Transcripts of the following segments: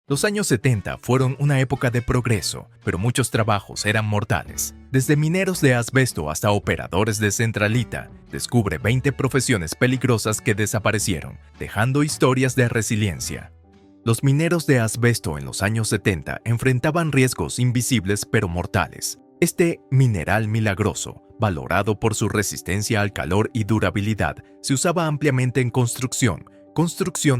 Los años 70 fueron una época de progreso, pero muchos trabajos eran mortales. Desde mineros de asbesto hasta operadores de centralita, descubre 20 profesiones peligrosas que desaparecieron, dejando historias de resiliencia. Los mineros de asbesto en los años 70 enfrentaban riesgos invisibles pero mortales. Este mineral milagroso, valorado por su resistencia al calor y durabilidad, se usaba ampliamente en construcción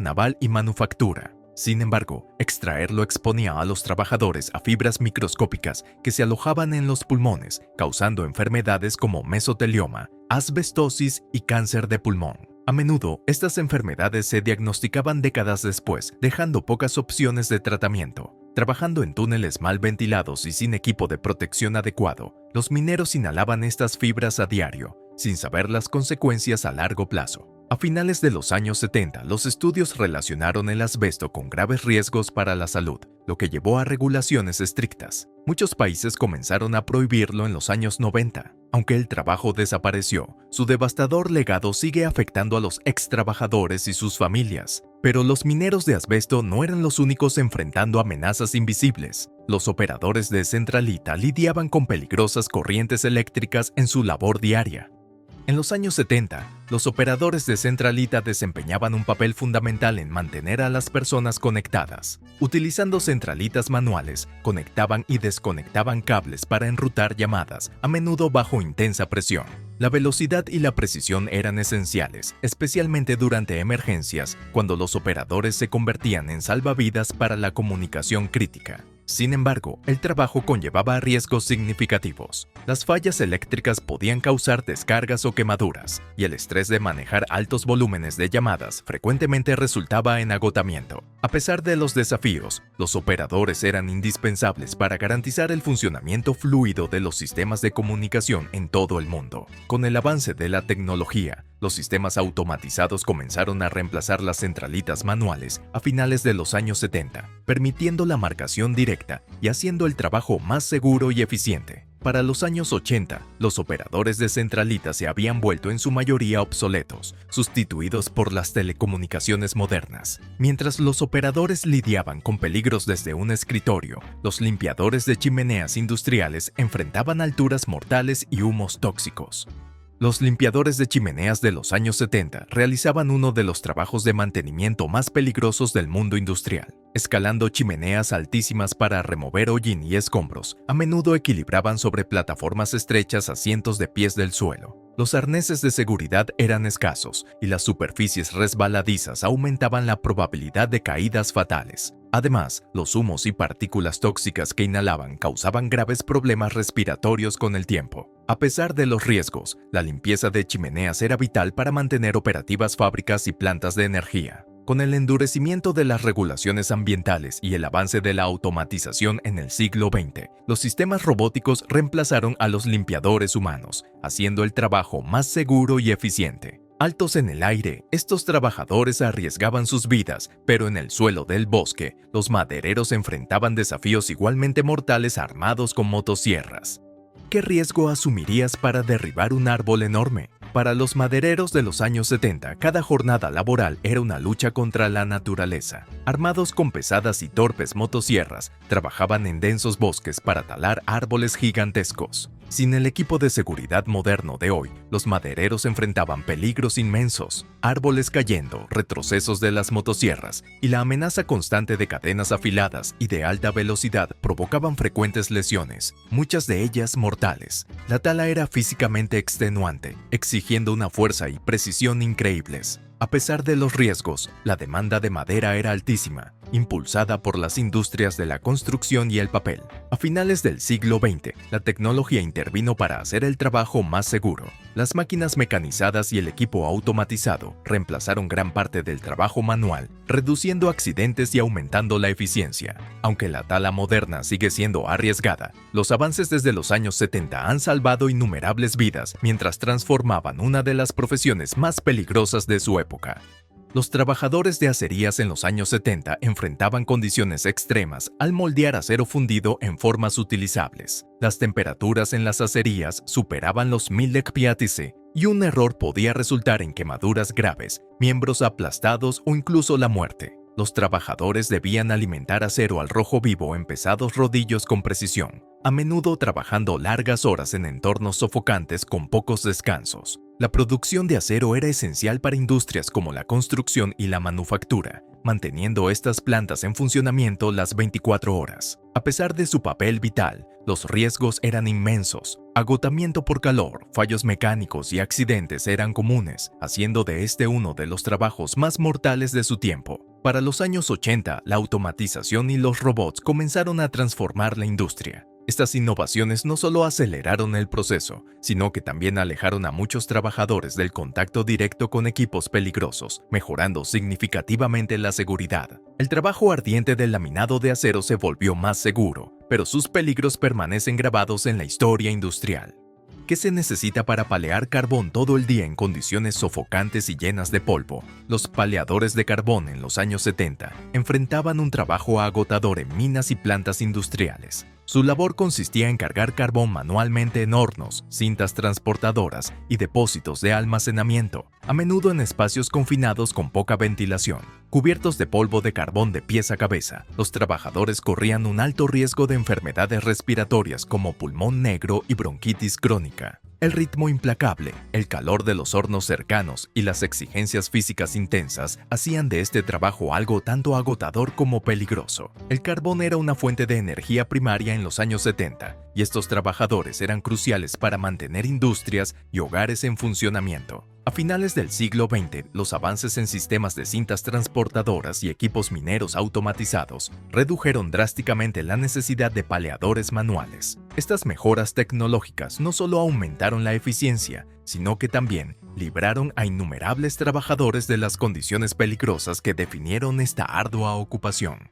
naval y manufactura. Sin embargo, extraerlo exponía a los trabajadores a fibras microscópicas que se alojaban en los pulmones, causando enfermedades como mesotelioma, asbestosis y cáncer de pulmón. A menudo, estas enfermedades se diagnosticaban décadas después, dejando pocas opciones de tratamiento. Trabajando en túneles mal ventilados y sin equipo de protección adecuado, los mineros inhalaban estas fibras a diario, sin saber las consecuencias a largo plazo. A finales de los años 70, los estudios relacionaron el asbesto con graves riesgos para la salud, lo que llevó a regulaciones estrictas. Muchos países comenzaron a prohibirlo en los años 90. Aunque el trabajo desapareció, su devastador legado sigue afectando a los extrabajadores y sus familias. Pero los mineros de asbesto no eran los únicos enfrentando amenazas invisibles. Los operadores de centralita lidiaban con peligrosas corrientes eléctricas en su labor diaria. En los años 70, los operadores de centralita desempeñaban un papel fundamental en mantener a las personas conectadas. Utilizando centralitas manuales, conectaban y desconectaban cables para enrutar llamadas, a menudo bajo intensa presión. La velocidad y la precisión eran esenciales, especialmente durante emergencias, cuando los operadores se convertían en salvavidas para la comunicación crítica. Sin embargo, el trabajo conllevaba riesgos significativos. Las fallas eléctricas podían causar descargas o quemaduras, y el estrés de manejar altos volúmenes de llamadas frecuentemente resultaba en agotamiento. A pesar de los desafíos, los operadores eran indispensables para garantizar el funcionamiento fluido de los sistemas de comunicación en todo el mundo. Con el avance de la tecnología, los sistemas automatizados comenzaron a reemplazar las centralitas manuales a finales de los años 70, permitiendo la marcación directa y haciendo el trabajo más seguro y eficiente. Para los años 80, los operadores de centralitas se habían vuelto en su mayoría obsoletos, sustituidos por las telecomunicaciones modernas. Mientras los operadores lidiaban con peligros desde un escritorio, los limpiadores de chimeneas industriales enfrentaban alturas mortales y humos tóxicos. Los limpiadores de chimeneas de los años 70 realizaban uno de los trabajos de mantenimiento más peligrosos del mundo industrial. Escalando chimeneas altísimas para remover hollín y escombros, a menudo equilibraban sobre plataformas estrechas a cientos de pies del suelo. Los arneses de seguridad eran escasos y las superficies resbaladizas aumentaban la probabilidad de caídas fatales. Además, los humos y partículas tóxicas que inhalaban causaban graves problemas respiratorios con el tiempo. A pesar de los riesgos, la limpieza de chimeneas era vital para mantener operativas fábricas y plantas de energía. Con el endurecimiento de las regulaciones ambientales y el avance de la automatización en el siglo XX, los sistemas robóticos reemplazaron a los limpiadores humanos, haciendo el trabajo más seguro y eficiente. Altos en el aire, estos trabajadores arriesgaban sus vidas, pero en el suelo del bosque, los madereros enfrentaban desafíos igualmente mortales armados con motosierras. ¿Qué riesgo asumirías para derribar un árbol enorme? Para los madereros de los años 70, cada jornada laboral era una lucha contra la naturaleza. Armados con pesadas y torpes motosierras, trabajaban en densos bosques para talar árboles gigantescos. Sin el equipo de seguridad moderno de hoy, los madereros enfrentaban peligros inmensos, árboles cayendo, retrocesos de las motosierras y la amenaza constante de cadenas afiladas y de alta velocidad provocaban frecuentes lesiones, muchas de ellas mortales. La tala era físicamente extenuante, exigiendo una fuerza y precisión increíbles. A pesar de los riesgos, la demanda de madera era altísima, impulsada por las industrias de la construcción y el papel. A finales del siglo XX, la tecnología intervino para hacer el trabajo más seguro. Las máquinas mecanizadas y el equipo automatizado reemplazaron gran parte del trabajo manual, reduciendo accidentes y aumentando la eficiencia. Aunque la tala moderna sigue siendo arriesgada, los avances desde los años 70 han salvado innumerables vidas mientras transformaban una de las profesiones más peligrosas de su época. Los trabajadores de acerías en los años 70 enfrentaban condiciones extremas al moldear acero fundido en formas utilizables. Las temperaturas en las acerías superaban los 1000 hecpiátice y un error podía resultar en quemaduras graves, miembros aplastados o incluso la muerte. Los trabajadores debían alimentar acero al rojo vivo en pesados rodillos con precisión, a menudo trabajando largas horas en entornos sofocantes con pocos descansos. La producción de acero era esencial para industrias como la construcción y la manufactura, manteniendo estas plantas en funcionamiento las 24 horas. A pesar de su papel vital, los riesgos eran inmensos. Agotamiento por calor, fallos mecánicos y accidentes eran comunes, haciendo de este uno de los trabajos más mortales de su tiempo. Para los años 80, la automatización y los robots comenzaron a transformar la industria. Estas innovaciones no solo aceleraron el proceso, sino que también alejaron a muchos trabajadores del contacto directo con equipos peligrosos, mejorando significativamente la seguridad. El trabajo ardiente del laminado de acero se volvió más seguro, pero sus peligros permanecen grabados en la historia industrial. ¿Qué se necesita para palear carbón todo el día en condiciones sofocantes y llenas de polvo? Los paleadores de carbón en los años 70 enfrentaban un trabajo agotador en minas y plantas industriales. Su labor consistía en cargar carbón manualmente en hornos, cintas transportadoras y depósitos de almacenamiento, a menudo en espacios confinados con poca ventilación. Cubiertos de polvo de carbón de pies a cabeza, los trabajadores corrían un alto riesgo de enfermedades respiratorias como pulmón negro y bronquitis crónica. El ritmo implacable, el calor de los hornos cercanos y las exigencias físicas intensas hacían de este trabajo algo tanto agotador como peligroso. El carbón era una fuente de energía primaria en los años 70, y estos trabajadores eran cruciales para mantener industrias y hogares en funcionamiento. A finales del siglo XX, los avances en sistemas de cintas transportadoras y equipos mineros automatizados redujeron drásticamente la necesidad de paleadores manuales. Estas mejoras tecnológicas no solo aumentaron la eficiencia, sino que también libraron a innumerables trabajadores de las condiciones peligrosas que definieron esta ardua ocupación.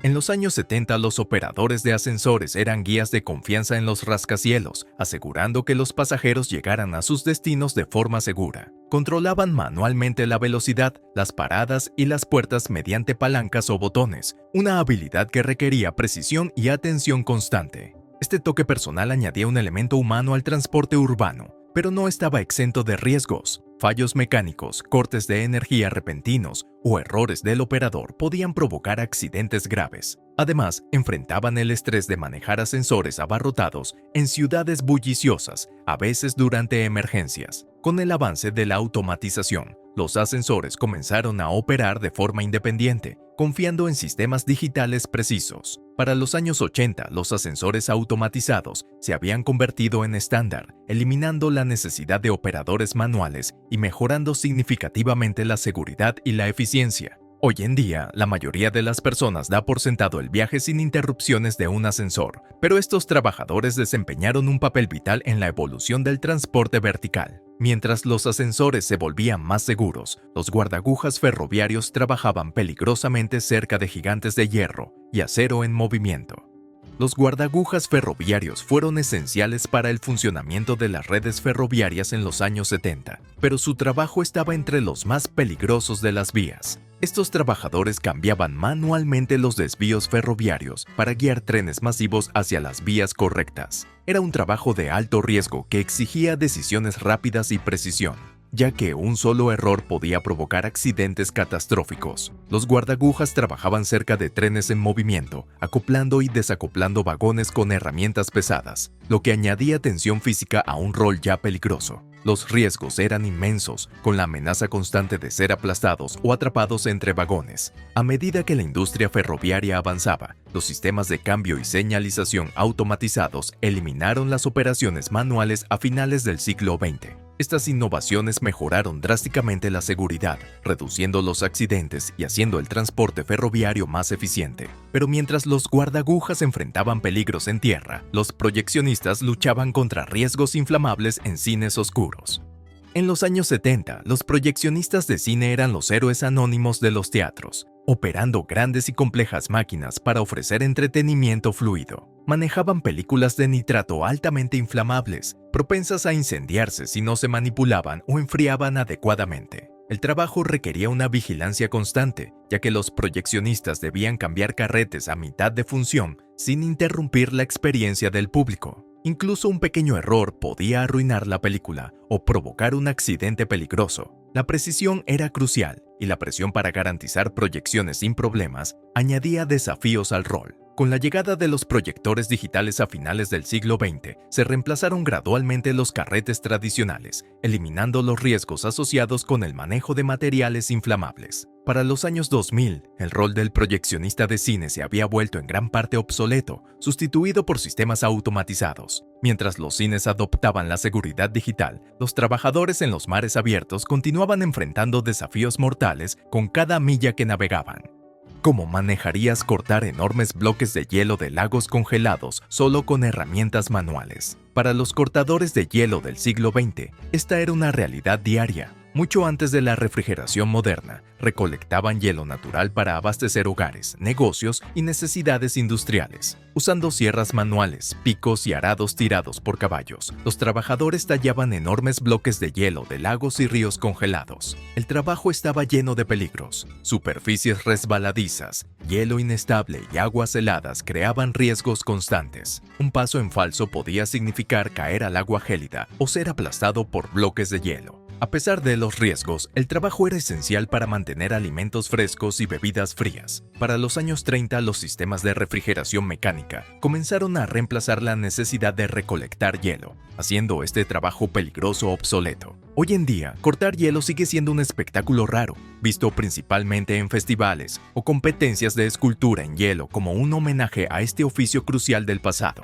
En los años 70, los operadores de ascensores eran guías de confianza en los rascacielos, asegurando que los pasajeros llegaran a sus destinos de forma segura. Controlaban manualmente la velocidad, las paradas y las puertas mediante palancas o botones, una habilidad que requería precisión y atención constante. Este toque personal añadía un elemento humano al transporte urbano, pero no estaba exento de riesgos. Fallos mecánicos, cortes de energía repentinos o errores del operador podían provocar accidentes graves. Además, enfrentaban el estrés de manejar ascensores abarrotados en ciudades bulliciosas, a veces durante emergencias. Con el avance de la automatización, los ascensores comenzaron a operar de forma independiente, confiando en sistemas digitales precisos. Para los años 80, los ascensores automatizados se habían convertido en estándar, eliminando la necesidad de operadores manuales y mejorando significativamente la seguridad y la eficiencia. Hoy en día, la mayoría de las personas da por sentado el viaje sin interrupciones de un ascensor, pero estos trabajadores desempeñaron un papel vital en la evolución del transporte vertical. Mientras los ascensores se volvían más seguros, los guardagujas ferroviarios trabajaban peligrosamente cerca de gigantes de hierro y acero en movimiento. Los guardagujas ferroviarios fueron esenciales para el funcionamiento de las redes ferroviarias en los años 70, pero su trabajo estaba entre los más peligrosos de las vías. Estos trabajadores cambiaban manualmente los desvíos ferroviarios para guiar trenes masivos hacia las vías correctas. Era un trabajo de alto riesgo que exigía decisiones rápidas y precisión, ya que un solo error podía provocar accidentes catastróficos. Los guardagujas trabajaban cerca de trenes en movimiento, acoplando y desacoplando vagones con herramientas pesadas, lo que añadía tensión física a un rol ya peligroso. Los riesgos eran inmensos, con la amenaza constante de ser aplastados o atrapados entre vagones. A medida que la industria ferroviaria avanzaba, los sistemas de cambio y señalización automatizados eliminaron las operaciones manuales a finales del siglo XX. Estas innovaciones mejoraron drásticamente la seguridad, reduciendo los accidentes y haciendo el transporte ferroviario más eficiente. Pero mientras los guardagujas enfrentaban peligros en tierra, los proyeccionistas luchaban contra riesgos inflamables en cines oscuros. En los años 70, los proyeccionistas de cine eran los héroes anónimos de los teatros, operando grandes y complejas máquinas para ofrecer entretenimiento fluido. Manejaban películas de nitrato altamente inflamables, propensas a incendiarse si no se manipulaban o enfriaban adecuadamente. El trabajo requería una vigilancia constante, ya que los proyeccionistas debían cambiar carretes a mitad de función sin interrumpir la experiencia del público. Incluso un pequeño error podía arruinar la película o provocar un accidente peligroso. La precisión era crucial, y la presión para garantizar proyecciones sin problemas añadía desafíos al rol. Con la llegada de los proyectores digitales a finales del siglo XX, se reemplazaron gradualmente los carretes tradicionales, eliminando los riesgos asociados con el manejo de materiales inflamables. Para los años 2000, el rol del proyeccionista de cine se había vuelto en gran parte obsoleto, sustituido por sistemas automatizados. Mientras los cines adoptaban la seguridad digital, los trabajadores en los mares abiertos continuaban enfrentando desafíos mortales con cada milla que navegaban. ¿Cómo manejarías cortar enormes bloques de hielo de lagos congelados solo con herramientas manuales? Para los cortadores de hielo del siglo XX, esta era una realidad diaria. Mucho antes de la refrigeración moderna, recolectaban hielo natural para abastecer hogares, negocios y necesidades industriales. Usando sierras manuales, picos y arados tirados por caballos, los trabajadores tallaban enormes bloques de hielo de lagos y ríos congelados. El trabajo estaba lleno de peligros. Superficies resbaladizas, hielo inestable y aguas heladas creaban riesgos constantes. Un paso en falso podía significar caer al agua gélida o ser aplastado por bloques de hielo. A pesar de los riesgos, el trabajo era esencial para mantener alimentos frescos y bebidas frías. Para los años 30, los sistemas de refrigeración mecánica comenzaron a reemplazar la necesidad de recolectar hielo, haciendo este trabajo peligroso obsoleto. Hoy en día, cortar hielo sigue siendo un espectáculo raro, visto principalmente en festivales o competencias de escultura en hielo como un homenaje a este oficio crucial del pasado.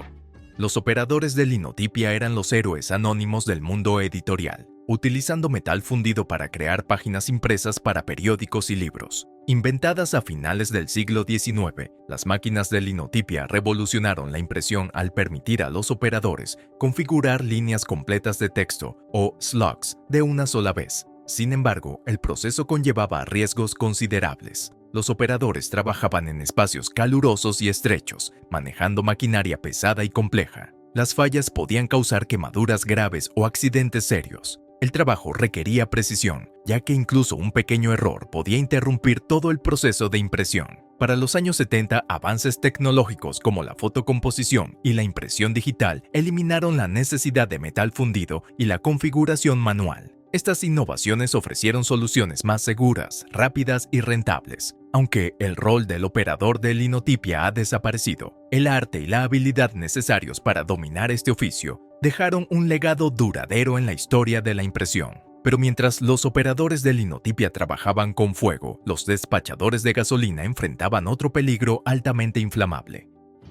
Los operadores de linotipia eran los héroes anónimos del mundo editorial, utilizando metal fundido para crear páginas impresas para periódicos y libros. Inventadas a finales del siglo XIX, las máquinas de linotipia revolucionaron la impresión al permitir a los operadores configurar líneas completas de texto o slugs de una sola vez. Sin embargo, el proceso conllevaba riesgos considerables. Los operadores trabajaban en espacios calurosos y estrechos, manejando maquinaria pesada y compleja. Las fallas podían causar quemaduras graves o accidentes serios. El trabajo requería precisión, ya que incluso un pequeño error podía interrumpir todo el proceso de impresión. Para los años 70, avances tecnológicos como la fotocomposición y la impresión digital eliminaron la necesidad de metal fundido y la configuración manual. Estas innovaciones ofrecieron soluciones más seguras, rápidas y rentables. Aunque el rol del operador de linotipia ha desaparecido, el arte y la habilidad necesarios para dominar este oficio dejaron un legado duradero en la historia de la impresión. Pero mientras los operadores de linotipia trabajaban con fuego, los despachadores de gasolina enfrentaban otro peligro altamente inflamable.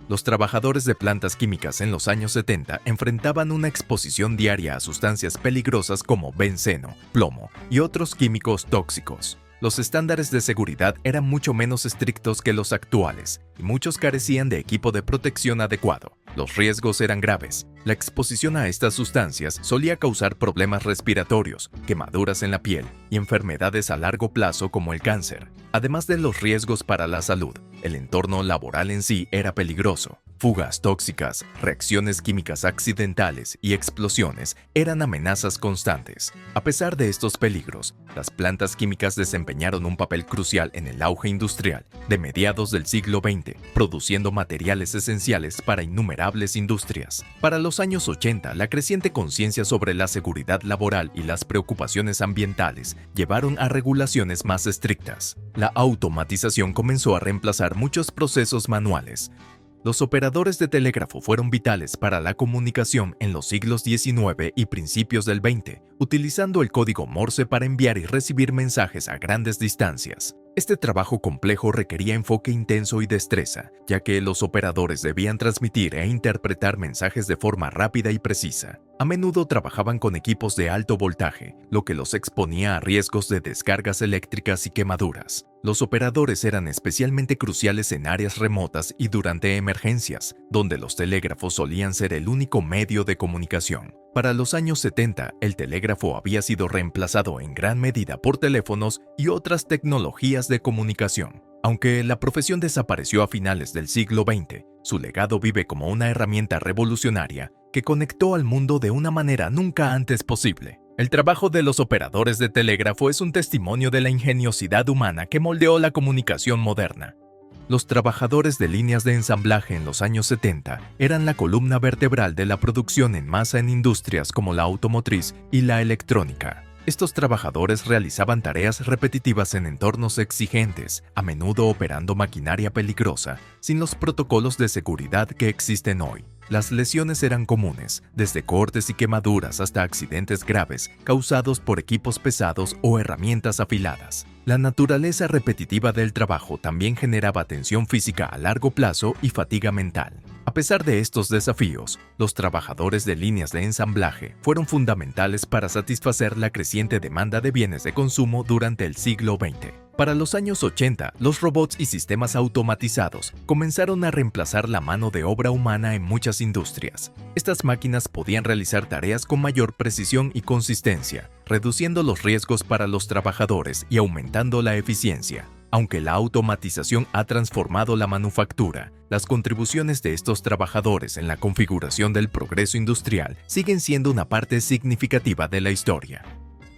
Los trabajadores de plantas químicas en los años 70 enfrentaban una exposición diaria a sustancias peligrosas como benceno, plomo y otros químicos tóxicos. Los estándares de seguridad eran mucho menos estrictos que los actuales y muchos carecían de equipo de protección adecuado. Los riesgos eran graves. La exposición a estas sustancias solía causar problemas respiratorios, quemaduras en la piel y enfermedades a largo plazo como el cáncer. Además de los riesgos para la salud, el entorno laboral en sí era peligroso. Fugas tóxicas, reacciones químicas accidentales y explosiones eran amenazas constantes. A pesar de estos peligros, las plantas químicas desempeñaron un papel crucial en el auge industrial de mediados del siglo XX, produciendo materiales esenciales para innumerables industrias. Para los años 80, la creciente conciencia sobre la seguridad laboral y las preocupaciones ambientales llevaron a regulaciones más estrictas. La automatización comenzó a reemplazar muchos procesos manuales. Los operadores de telégrafo fueron vitales para la comunicación en los siglos XIX y principios del XX, utilizando el código Morse para enviar y recibir mensajes a grandes distancias. Este trabajo complejo requería enfoque intenso y destreza, ya que los operadores debían transmitir e interpretar mensajes de forma rápida y precisa. A menudo trabajaban con equipos de alto voltaje, lo que los exponía a riesgos de descargas eléctricas y quemaduras. Los operadores eran especialmente cruciales en áreas remotas y durante emergencias, donde los telégrafos solían ser el único medio de comunicación. Para los años 70, el telégrafo había sido reemplazado en gran medida por teléfonos y otras tecnologías de comunicación. Aunque la profesión desapareció a finales del siglo XX, su legado vive como una herramienta revolucionaria que conectó al mundo de una manera nunca antes posible. El trabajo de los operadores de telégrafo es un testimonio de la ingeniosidad humana que moldeó la comunicación moderna. Los trabajadores de líneas de ensamblaje en los años 70 eran la columna vertebral de la producción en masa en industrias como la automotriz y la electrónica. Estos trabajadores realizaban tareas repetitivas en entornos exigentes, a menudo operando maquinaria peligrosa, sin los protocolos de seguridad que existen hoy. Las lesiones eran comunes, desde cortes y quemaduras hasta accidentes graves causados por equipos pesados o herramientas afiladas. La naturaleza repetitiva del trabajo también generaba tensión física a largo plazo y fatiga mental. A pesar de estos desafíos, los trabajadores de líneas de ensamblaje fueron fundamentales para satisfacer la creciente demanda de bienes de consumo durante el siglo XX. Para los años 80, los robots y sistemas automatizados comenzaron a reemplazar la mano de obra humana en muchas industrias. Estas máquinas podían realizar tareas con mayor precisión y consistencia, reduciendo los riesgos para los trabajadores y aumentando la eficiencia. Aunque la automatización ha transformado la manufactura, las contribuciones de estos trabajadores en la configuración del progreso industrial siguen siendo una parte significativa de la historia.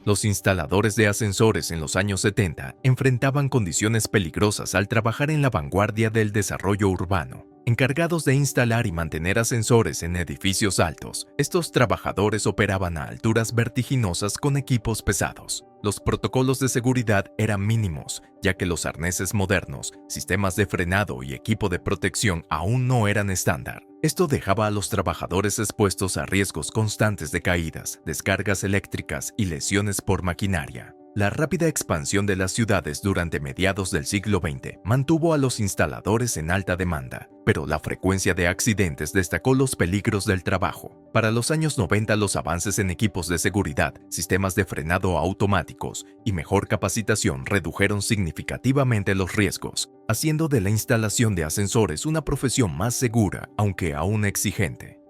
Los instaladores de ascensores en los años 70 enfrentaban condiciones peligrosas al trabajar en la vanguardia del desarrollo urbano. Encargados de instalar y mantener ascensores en edificios altos, estos trabajadores operaban a alturas vertiginosas con equipos pesados. Los protocolos de seguridad eran mínimos, ya que los arneses modernos, sistemas de frenado y equipo de protección aún no eran estándar. Esto dejaba a los trabajadores expuestos a riesgos constantes de caídas, descargas eléctricas y lesiones por maquinaria. La rápida expansión de las ciudades durante mediados del siglo XX mantuvo a los instaladores en alta demanda, pero la frecuencia de accidentes destacó los peligros del trabajo. Para los años 90, los avances en equipos de seguridad, sistemas de frenado automáticos y mejor capacitación redujeron significativamente los riesgos, haciendo de la instalación de ascensores una profesión más segura, aunque aún exigente.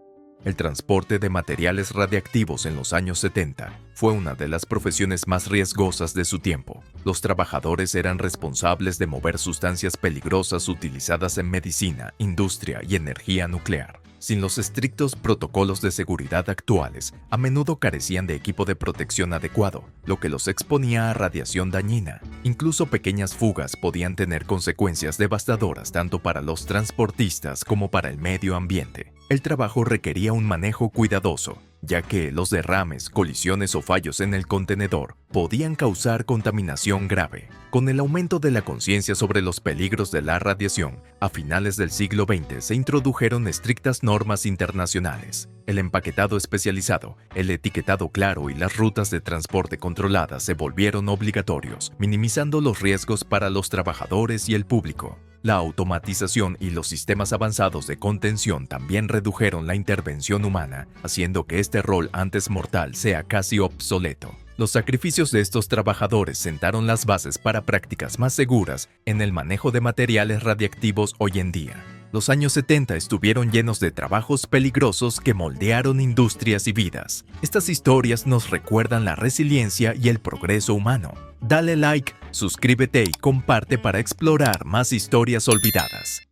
El transporte de materiales radiactivos en los años 70 fue una de las profesiones más riesgosas de su tiempo. Los trabajadores eran responsables de mover sustancias peligrosas utilizadas en medicina, industria y energía nuclear. Sin los estrictos protocolos de seguridad actuales, a menudo carecían de equipo de protección adecuado, lo que los exponía a radiación dañina. Incluso pequeñas fugas podían tener consecuencias devastadoras tanto para los transportistas como para el medio ambiente. El trabajo requería un manejo cuidadoso, ya que los derrames, colisiones o fallos en el contenedor podían causar contaminación grave. Con el aumento de la conciencia sobre los peligros de la radiación, a finales del siglo XX se introdujeron estrictas normas internacionales. El empaquetado especializado, el etiquetado claro y las rutas de transporte controladas se volvieron obligatorios, minimizando los riesgos para los trabajadores y el público. La automatización y los sistemas avanzados de contención también redujeron la intervención humana, haciendo que este rol antes mortal sea casi obsoleto. Los sacrificios de estos trabajadores sentaron las bases para prácticas más seguras en el manejo de materiales radiactivos hoy en día. Los años 70 estuvieron llenos de trabajos peligrosos que moldearon industrias y vidas. Estas historias nos recuerdan la resiliencia y el progreso humano. Dale like, suscríbete y comparte para explorar más historias olvidadas.